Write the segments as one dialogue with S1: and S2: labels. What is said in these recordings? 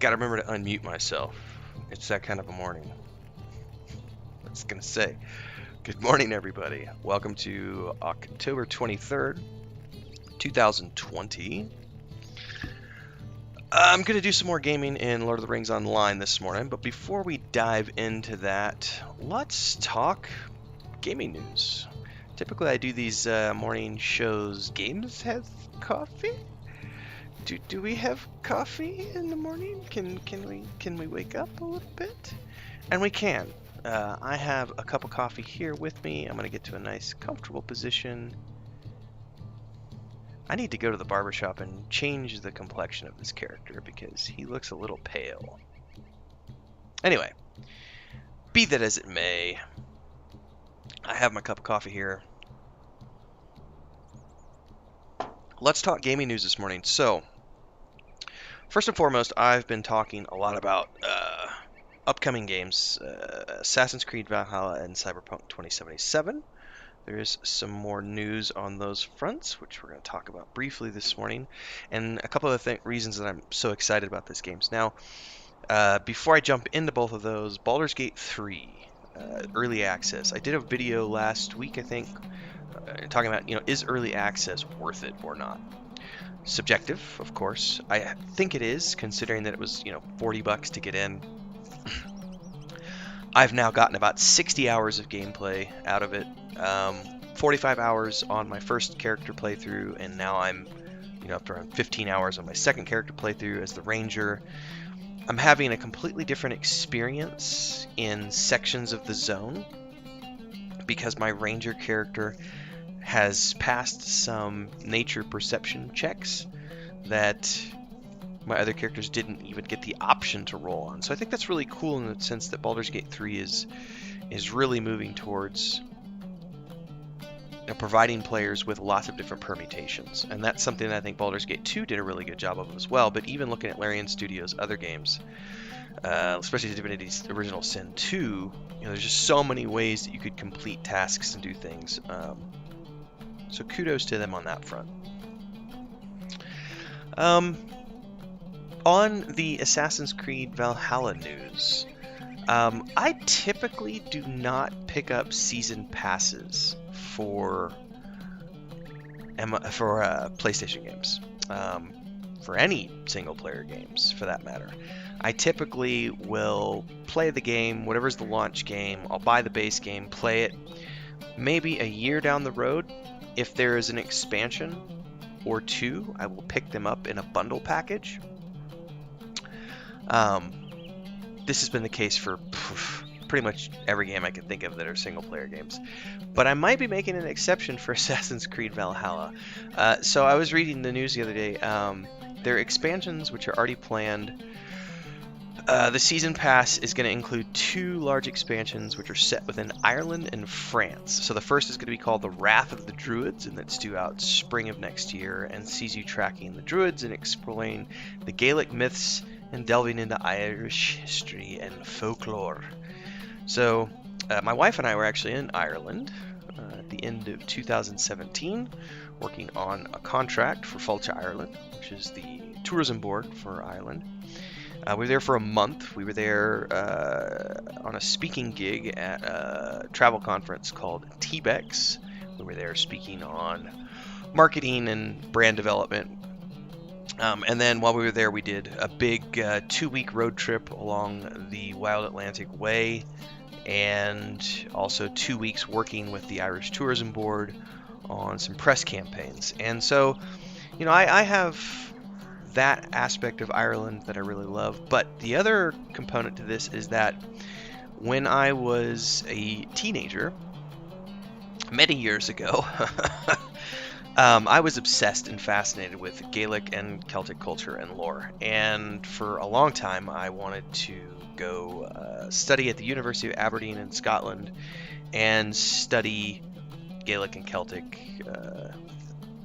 S1: Gotta remember to unmute myself. It's that kind of a morning. I was gonna say, good morning, everybody. Welcome to October 23rd, 2020. I'm gonna do some more gaming in Lord of the Rings Online this morning, but before we dive into that, let's talk gaming news. Typically, I do these morning shows. Games have coffee? Do we have coffee in the morning? Can we wake up a little bit? And we can. I have a cup of coffee here with me. I'm gonna get to a nice, comfortable position. I need to go to the barbershop and change the complexion of this character because he looks a little pale. Anyway, be that as it may, I have my cup of coffee here. Let's talk gaming news this morning. So, first and foremost, I've been talking a lot about upcoming games, Assassin's Creed Valhalla and Cyberpunk 2077. There's some more news on those fronts, which we're going to talk about briefly this morning, and a couple of reasons that I'm so excited about these games. Now, before I jump into both of those, Baldur's Gate 3, early access. I did a video last week, I think, talking about, is early access worth it or not? Subjective, of course. I think it is, considering that it was, $40 to get in. I've now gotten about 60 hours of gameplay out of it. 45 hours on my first character playthrough, and now I'm, up to around 15 hours on my second character playthrough as the Ranger. I'm having a completely different experience in sections of the zone because my Ranger character has passed some nature perception checks that my other characters didn't even get the option to roll on. So I think that's really cool in the sense that Baldur's Gate 3 is really moving towards providing players with lots of different permutations. And that's something that I think Baldur's Gate 2 did a really good job of as well. But even looking at Larian Studios' other games, especially Divinity's Original Sin 2, there's just so many ways that you could complete tasks and do things. So kudos to them on that front. On the Assassin's Creed Valhalla news, I typically do not pick up season passes for PlayStation games, for any single-player games, for that matter. I typically will play the game, whatever's the launch game. I'll buy the base game, play it. Maybe a year down the road, if there is an expansion or two, I will pick them up in a bundle package. This has been the case for pretty much every game I can think of that are single-player games. But I might be making an exception for Assassin's Creed Valhalla. So I was reading the news the other day. There are expansions which are already planned. The Season Pass is going to include 2 large expansions which are set within Ireland and France. So the first is going to be called The Wrath of the Druids, and that's due out spring of next year, and sees you tracking the Druids and exploring the Gaelic myths and delving into Irish history and folklore. So my wife and I were actually in Ireland at the end of 2017, working on a contract for Fáilte Ireland, which is the tourism board for Ireland. We were there for a month. We were there on a speaking gig at a travel conference called TBEX. We were there speaking on marketing and brand development. And then while we were there, we did a big 2-week road trip along the Wild Atlantic Way, and also 2 weeks working with the Irish Tourism Board on some press campaigns. And so, I have that aspect of Ireland that I really love. But the other component to this is that when I was a teenager, many years ago, I was obsessed and fascinated with Gaelic and Celtic culture and lore. And for a long time, I wanted to go study at the University of Aberdeen in Scotland and study Gaelic and Celtic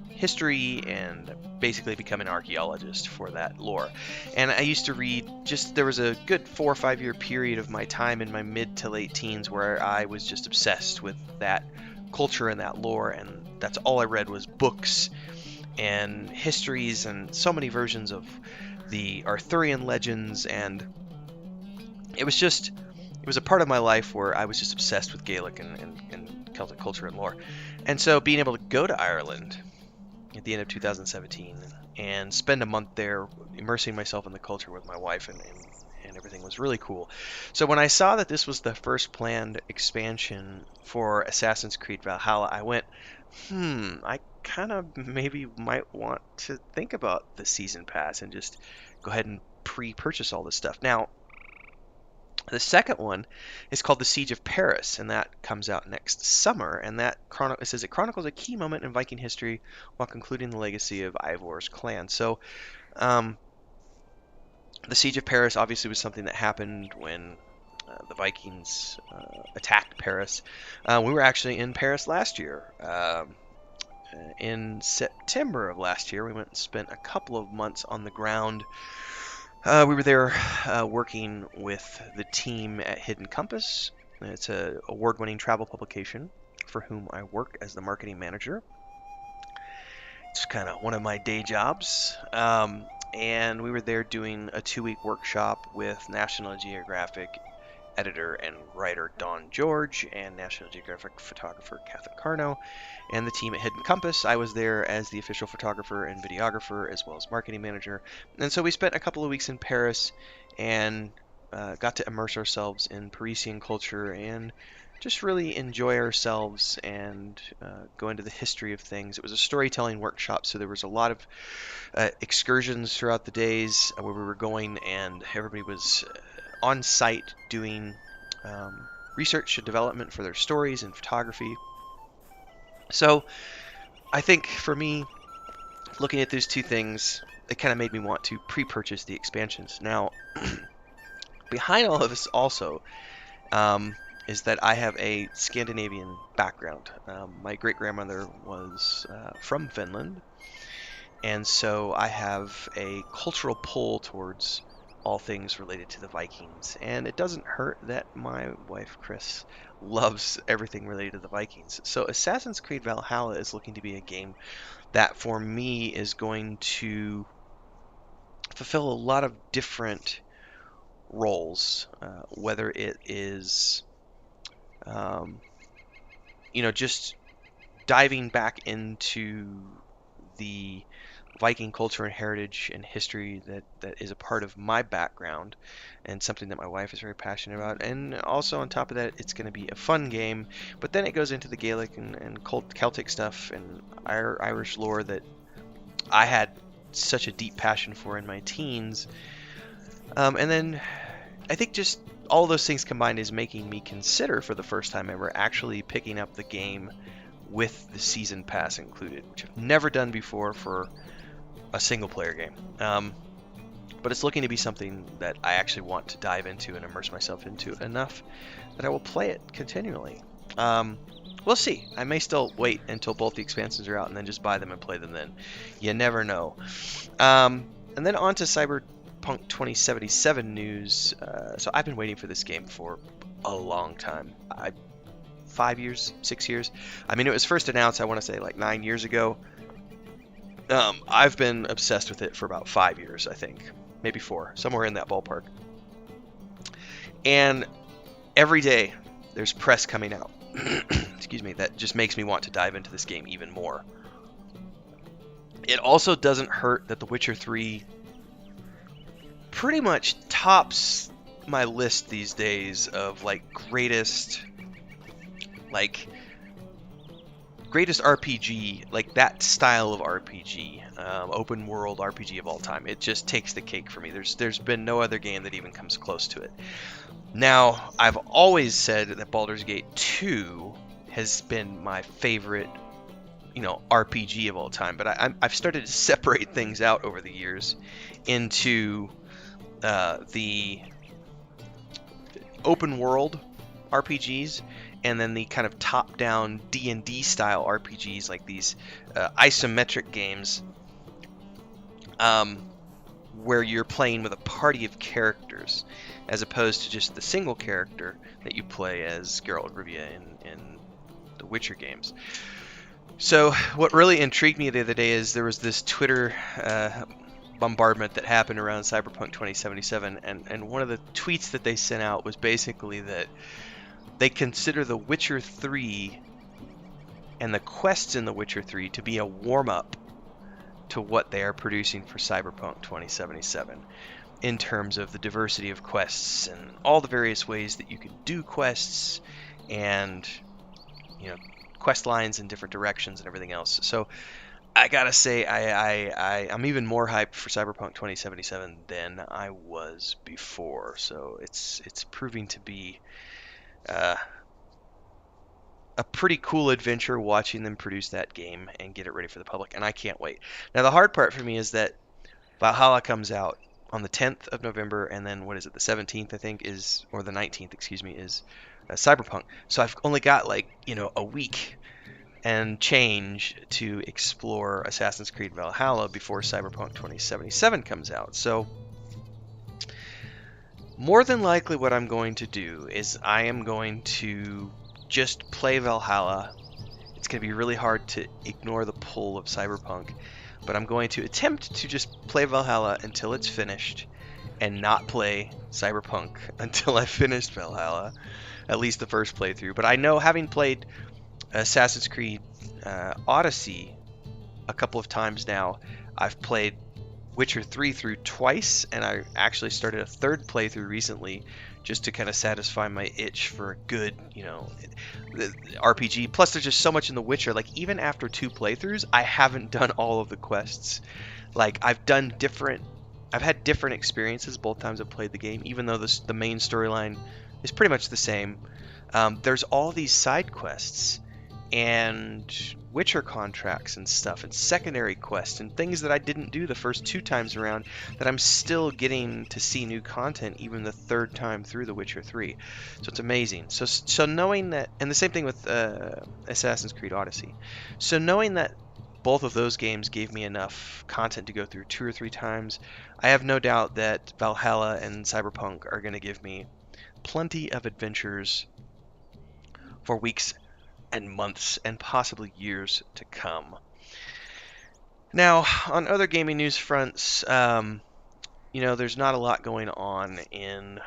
S1: history and basically become an archaeologist for that lore. And I used to read, there was a good 4 or 5 year period of my time in my mid to late teens where I was just obsessed with that culture and that lore, and that's all I read was books and histories and so many versions of the Arthurian legends, and it was a part of my life where I was just obsessed with Gaelic and Celtic culture and lore. And so being able to go to Ireland at the end of 2017 and spend a month there immersing myself in the culture with my wife and everything was really cool. So when I saw that this was the first planned expansion for Assassin's Creed Valhalla, I went, I kind of maybe might want to think about the season pass and just go ahead and pre-purchase all this stuff. Now, the second one is called The Siege of Paris, and that comes out next summer. And that it says it chronicles a key moment in Viking history while concluding the legacy of Ivor's clan. So, the Siege of Paris obviously was something that happened when the Vikings attacked Paris. We were actually in Paris last year. In September of last year, we went and spent a couple of months on the ground. We were there working with the team at Hidden Compass. It's an award-winning travel publication for whom I work as the marketing manager. It's kind of one of my day jobs. And we were there doing a 2-week workshop with National Geographic editor and writer Don George and National Geographic photographer Catherine Carno and the team at Hidden Compass. I was there as the official photographer and videographer as well as marketing manager. And so we spent a couple of weeks in Paris and got to immerse ourselves in Parisian culture and just really enjoy ourselves and go into the history of things. It was a storytelling workshop, so there was a lot of excursions throughout the days where we were going, and everybody was on site doing research and development for their stories and photography. So I think for me, looking at those two things, it kind of made me want to pre-purchase the expansions. Now, behind all of this also is that I have a Scandinavian background. My great-grandmother was from Finland, and so I have a cultural pull towards all things related to the Vikings. And it doesn't hurt that my wife, Chris, loves everything related to the Vikings. So Assassin's Creed Valhalla is looking to be a game that, for me, is going to fulfill a lot of different roles, whether it is just diving back into the Viking culture and heritage and history that is a part of my background and something that my wife is very passionate about. And also on top of that, it's going to be a fun game, but then it goes into the Gaelic and Celtic stuff and Irish lore that I had such a deep passion for in my teens. And then I think just all those things combined is making me consider for the first time ever actually picking up the game with the season pass included, which I've never done before for a single player game. But it's looking to be something that I actually want to dive into and immerse myself into enough that I will play it continually. We'll see. I may still wait until both the expansions are out and then just buy them and play them then. You never know. And then on to Cyberpunk 2077 news. So I've been waiting for this game for a long time. 5 years, 6 years. I mean, it was first announced, I want to say, like 9 years ago. I've been obsessed with it for about 5 years, I think. Maybe 4. Somewhere in that ballpark. And every day, there's press coming out. Excuse me, that just makes me want to dive into this game even more. It also doesn't hurt that The Witcher 3 pretty much tops my list these days of greatest RPG, like that style of RPG, open world RPG of all time. It just takes the cake for me. There's been no other game that even comes close to it. Now, I've always said that Baldur's Gate 2 has been my favorite, RPG of all time. But I've started to separate things out over the years into the open world RPGs and then the kind of top-down D&D style RPGs, like these isometric games where you're playing with a party of characters as opposed to just the single character that you play as Geralt of Rivia in the Witcher games. So what really intrigued me the other day is there was this Twitter bombardment that happened around Cyberpunk 2077, and one of the tweets that they sent out was basically that they consider The Witcher 3 and the quests in The Witcher 3 to be a warm-up to what they are producing for Cyberpunk 2077 in terms of the diversity of quests and all the various ways that you can do quests and, you know, quest lines in different directions and everything else. So I gotta say, I'm even more hyped for Cyberpunk 2077 than I was before. So it's proving to be a pretty cool adventure watching them produce that game and get it ready for the public, and I can't wait. Now the hard part for me is that Valhalla comes out on the 10th of November, and then what is it, the 17th I think is, or the 19th, excuse me, is Cyberpunk. So I've only got like, you know, a week and change to explore Assassin's Creed Valhalla before Cyberpunk 2077 comes out. So more than likely what I'm going to do is I am going to just play Valhalla. It's going to be really hard to ignore the pull of Cyberpunk, but I'm going to attempt to just play Valhalla until it's finished and not play Cyberpunk until I finished Valhalla, at least the first playthrough. But I know, having played Assassin's Creed Odyssey a couple of times now, I've played Witcher 3 through twice, and I actually started a third playthrough recently just to kind of satisfy my itch for a good, you know, RPG. Plus, there's just so much in The Witcher. Like, even after 2 playthroughs, I haven't done all of the quests. Like, I've had different experiences both times I've played the game, even though the main storyline is pretty much the same. There's all these side quests and Witcher contracts and stuff, and secondary quests and things that I didn't do the first 2 times around that I'm still getting to see new content even the third time through The Witcher 3. So it's amazing. So knowing that, and the same thing with Assassin's Creed Odyssey. So knowing that both of those games gave me enough content to go through 2 or 3 times, I have no doubt that Valhalla and Cyberpunk are going to give me plenty of adventures for weeks and months and possibly years to come. Now, on other gaming news fronts, you know, there's not a lot going on in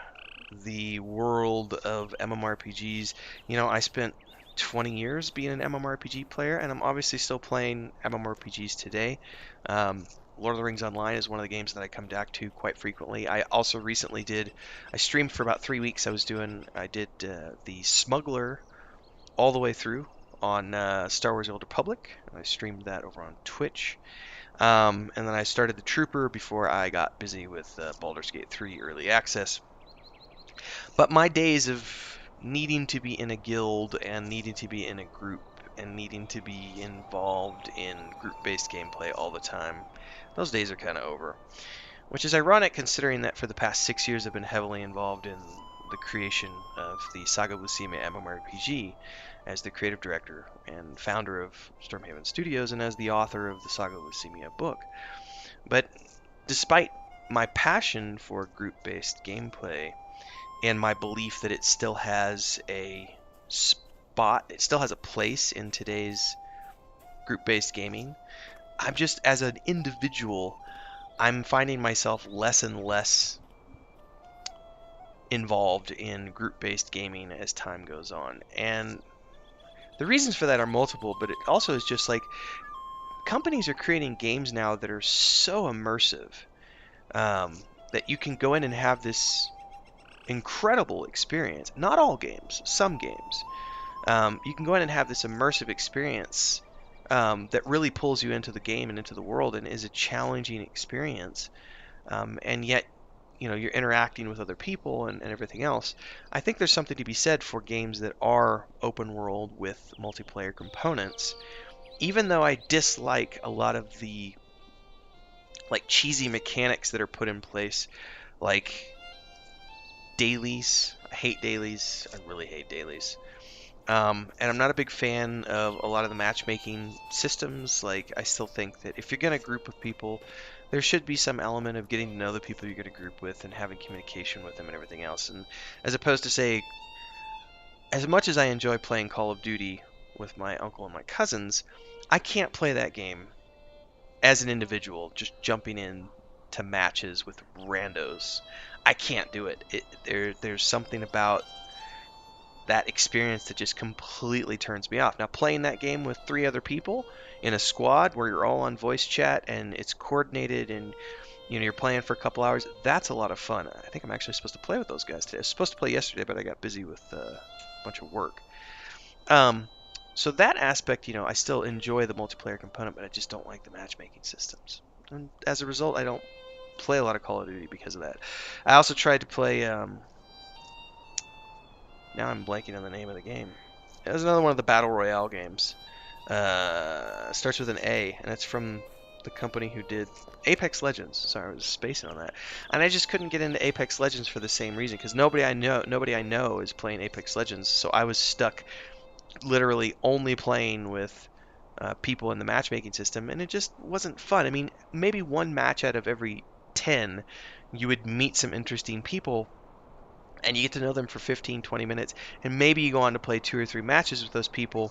S1: the world of MMORPGs. You know, I spent 20 years being an MMORPG player, and I'm obviously still playing MMORPGs today. Lord of the Rings Online is one of the games that I come back to quite frequently. I also recently I streamed for about 3 weeks. I did the Smuggler all the way through on Star Wars: The Old Republic. I streamed that over on Twitch. And then I started the Trooper before I got busy with Baldur's Gate 3 Early Access. But my days of needing to be in a guild and needing to be in a group and needing to be involved in group-based gameplay all the time, those days are kind of over. Which is ironic considering that for the past 6 years I've been heavily involved in the creation of the Saga of Lucimia MMORPG as the creative director and founder of Stormhaven Studios and as the author of the Saga of Lucimia book. But despite my passion for group-based gameplay and my belief that it still has a spot, it still has a place in today's group-based gaming, I'm just, as an individual, I'm finding myself less and less involved in group-based gaming as time goes on. And the reasons for that are multiple, but it also is just like companies are creating games now that are so immersive that you can go in and have this incredible experience. Not all games, some games. You can go in and have this immersive experience that really pulls you into the game and into the world and is a challenging experience. And yet, you know, you're interacting with other people and everything else. I think there's something to be said for games that are open world with multiplayer components, even though I dislike a lot of the like cheesy mechanics that are put in place, like dailies. I hate dailies. I really hate dailies. And I'm not a big fan of a lot of the matchmaking systems. Like, I still think that if you're going to group with people, there should be some element of getting to know the people you're going to group with and having communication with them and everything else. And as opposed to, say, as much as I enjoy playing Call of Duty with my uncle and my cousins, I can't play that game as an individual, just jumping in to matches with randos. I can't do it. There's something about that experience that just completely turns me off. Now, playing that game with 3 other people in a squad where you're all on voice chat and it's coordinated and you're playing for a couple hours, that's a lot of fun. I think I'm actually supposed to play with those guys today. I was supposed to play yesterday, but I got busy with a bunch of work. So that aspect, I still enjoy the multiplayer component, but I just don't like the matchmaking systems. And as a result, I don't play a lot of Call of Duty because of that. I also tried to play, now I'm blanking on the name of the game. It was another one of the Battle Royale games. Starts with an A, and it's from the company who did Apex Legends. Sorry, I was spacing on that. And I just couldn't get into Apex Legends for the same reason, because nobody I know is playing Apex Legends, so I was stuck literally only playing with people in the matchmaking system, and it just wasn't fun. I mean, maybe one match out of every 10, you would meet some interesting people, and you get to know them for 15, 20 minutes, and maybe you go on to play 2 or 3 matches with those people,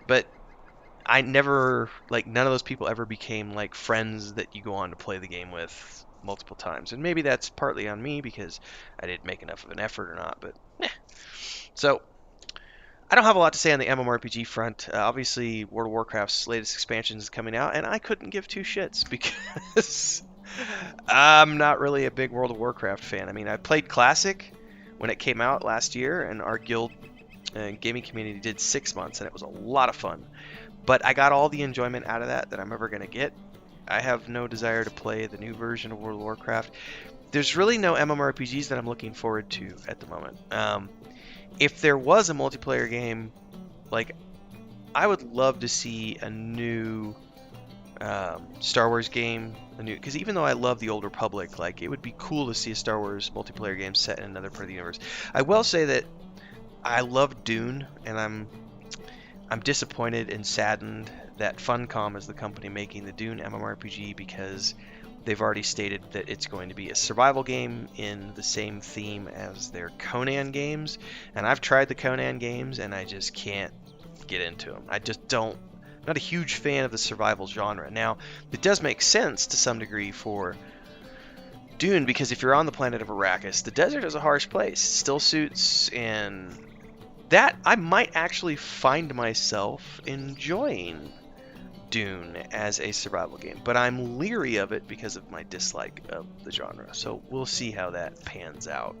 S1: but I never, none of those people ever became, friends that you go on to play the game with multiple times. And maybe that's partly on me because I didn't make enough of an effort or not, but So, I don't have a lot to say on the MMORPG front. Obviously, World of Warcraft's latest expansion is coming out, and I couldn't give 2 shits because I'm not really a big World of Warcraft fan. I mean, I played Classic when it came out last year, and our guild gaming community did 6 months, and it was a lot of fun. But I got all the enjoyment out of that I'm ever going to get. I have no desire to play the new version of World of Warcraft. There's really no MMORPGs that I'm looking forward to at the moment. If there was a multiplayer game, I would love to see a new Star Wars game, because even though I love the Old Republic, it would be cool to see a Star Wars multiplayer game set in another part of the universe. I will say that I love Dune, and I'm disappointed and saddened that Funcom is the company making the Dune MMORPG, because they've already stated that it's going to be a survival game in the same theme as their Conan games. And I've tried the Conan games, and I just can't get into them. I just don't. I'm not a huge fan of the survival genre. Now, it does make sense to some degree for Dune, because if you're on the planet of Arrakis, the desert is a harsh place. Still suits, and that I might actually find myself enjoying Dune as a survival game, but I'm leery of it because of my dislike of the genre. So we'll see how that pans out.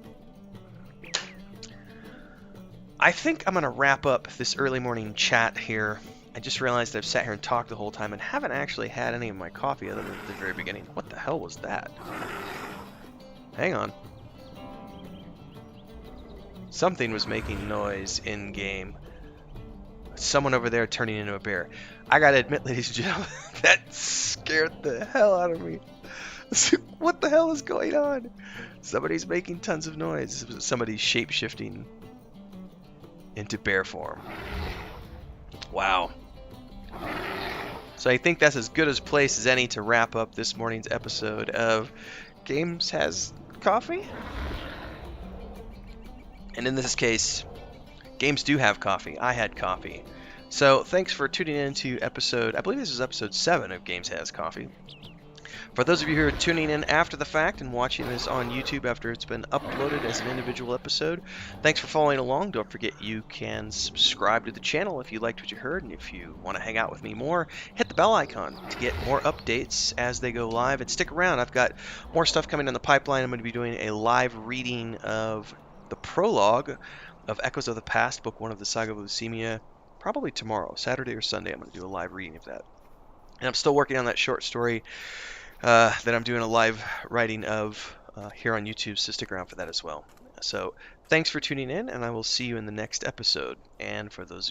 S1: I think I'm going to wrap up this early morning chat here. I just realized I've sat here and talked the whole time and haven't actually had any of my coffee other than at the very beginning. What the hell was that? Hang on. Something was making noise in game. Someone over there turning into a bear. I gotta admit, ladies and gentlemen, that scared the hell out of me. What the hell is going on? Somebody's making tons of noise. Somebody's shape-shifting into bear form. Wow. So I think that's as good a place as any to wrap up this morning's episode of Games Has Coffee. And in this case, games do have coffee. I had coffee. So thanks for tuning in to episode, I believe this is episode 7 of Games Has Coffee. For those of you who are tuning in after the fact and watching this on YouTube after it's been uploaded as an individual episode, thanks for following along. Don't forget you can subscribe to the channel if you liked what you heard, and if you want to hang out with me more, hit the bell icon to get more updates as they go live. And stick around, I've got more stuff coming in the pipeline. I'm going to be doing a live reading of the prologue of Echoes of the Past, Book 1 of the Saga of Leucemia, probably tomorrow, Saturday or Sunday. I'm going to do a live reading of that. And I'm still working on that short story that I'm doing a live writing of here on YouTube, so stick around for that as well. So thanks for tuning in, and I will see you in the next episode. And for those